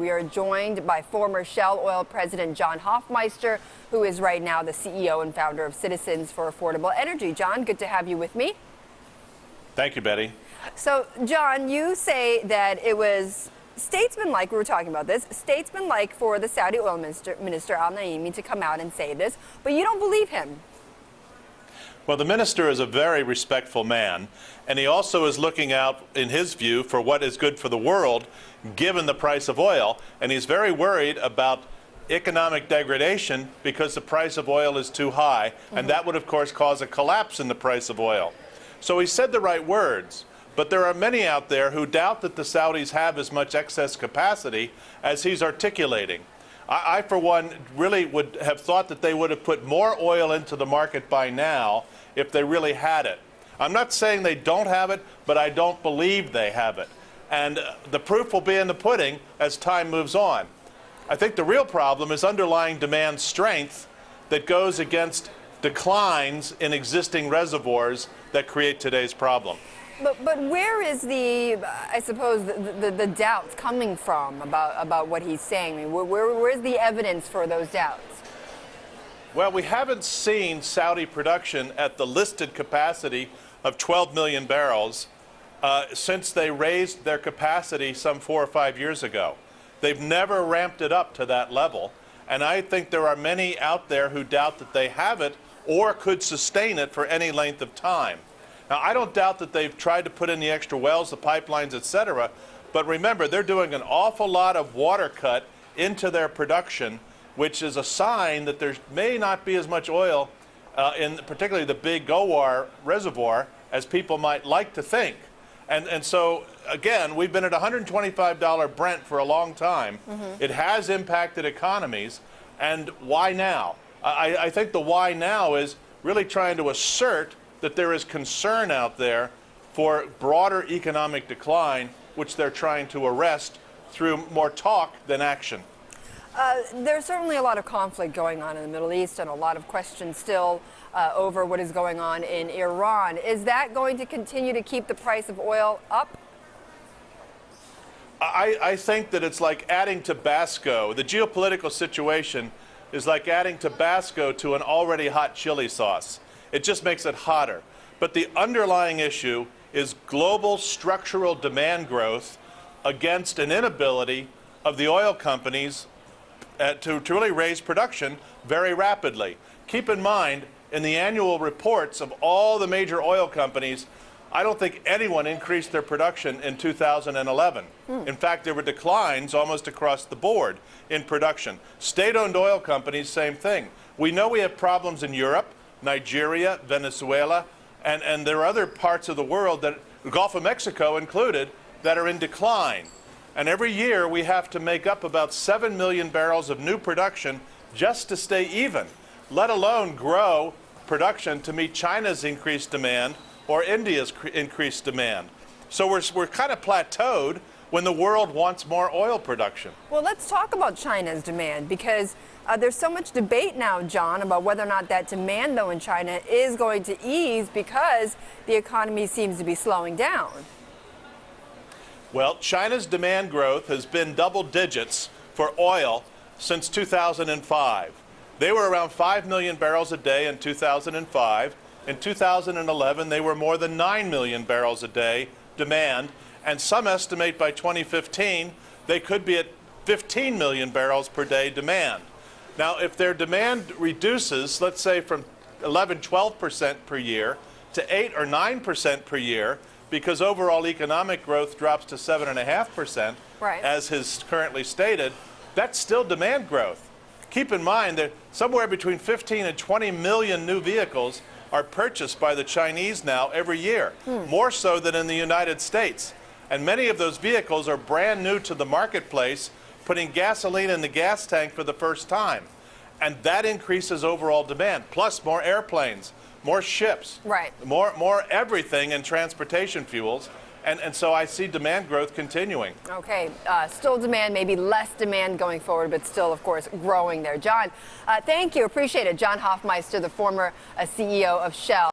We are joined by former Shell Oil President John Hofmeister, who is right now the CEO and founder of Citizens for Affordable Energy. John, good to have you with me. Thank you, Betty. So, John, you say that it was statesmanlike, we were talking about this, statesmanlike for the Saudi oil minister Al-Naimi to come out and say this, but you don't believe him. Well, the minister is a very respectful man, and he also is looking out, in his view, for what is good for the world, given the price of oil, and he's very worried about economic degradation because the price of oil is too high, and that would, of course, cause a collapse in the price of oil. So he said the right words, but there are many out there who doubt that the Saudis have as much excess capacity as he's articulating. I, for one, really would have thought that they would have put more oil into the market by now if they really had it. I'm not saying they don't have it, but I don't believe they have it. And the proof will be in the pudding as time moves on. I think the real problem is underlying demand strength that goes against declines in existing reservoirs that create today's problem. But where is I suppose, the doubts coming from about what he's saying? I mean, where's the evidence for those doubts? Well, we haven't seen Saudi production at the listed capacity of 12 million barrels since they raised their capacity some 4 or 5 years ago. They've never ramped it up to that level, and I think there are many out there who doubt that they have it or could sustain it for any length of time. Now, I don't doubt that they've tried to put in the extra wells, the pipelines, etc., but remember, they're doing an awful lot of water cut into their production, which is a sign that there may not be as much oil in particularly the big Gowar reservoir as people might like to think. And so, again, we've been at $125 Brent for a long time. It has impacted economies, and why now? I think the why now is really trying to assert that there is concern out there for broader economic decline, which they're trying to arrest through more talk than action. There's certainly a lot of conflict going on in the Middle East and a lot of questions still over what is going on in Iran. Is that going to continue to keep the price of oil up? I think that it's like adding Tabasco. The geopolitical situation is like adding Tabasco to an already hot chili sauce. It just makes it hotter. But the underlying issue is global structural demand growth against an inability of the oil companies to really raise production very rapidly. Keep in mind, in the annual reports of all the major oil companies, I don't think anyone increased their production in 2011. In fact, there were declines almost across the board in production. State-owned oil companies, same thing. We know we have problems in Europe, Nigeria, Venezuela, and there are other parts of the world, that the Gulf of Mexico included, that are in decline. And every year we have to make up about 7 million barrels of new production just to stay even, let alone grow production to meet China's increased demand or India's increased demand. So we're kind of plateaued when the world wants more oil production. Well, let's talk about China's demand, because there's so much debate now, John, about whether or not that demand, though, in China is going to ease because the economy seems to be slowing down. Well, China's demand growth has been double digits for oil since 2005. They were around 5 million barrels a day in 2005. In 2011, they were more than 9 million barrels a day demand, and some estimate by 2015 they could be at 15 million barrels per day demand. Now, if their demand reduces, let's say from 11–12% per year to 8 or 9% per year, because overall economic growth drops to 7.5%, right, as is currently stated, that's still demand growth. Keep in mind that somewhere between 15 and 20 million new vehicles are purchased by the Chinese now every year, more so than in the United States. And many of those vehicles are brand new to the marketplace, putting gasoline in the gas tank for the first time. And that increases overall demand, plus more airplanes, more ships, right, more everything in transportation fuels. And so I see demand growth continuing. Okay, still demand, maybe less demand going forward, but still, of course, growing there. John, thank you. Appreciate it. John Hofmeister, the former CEO of Shell.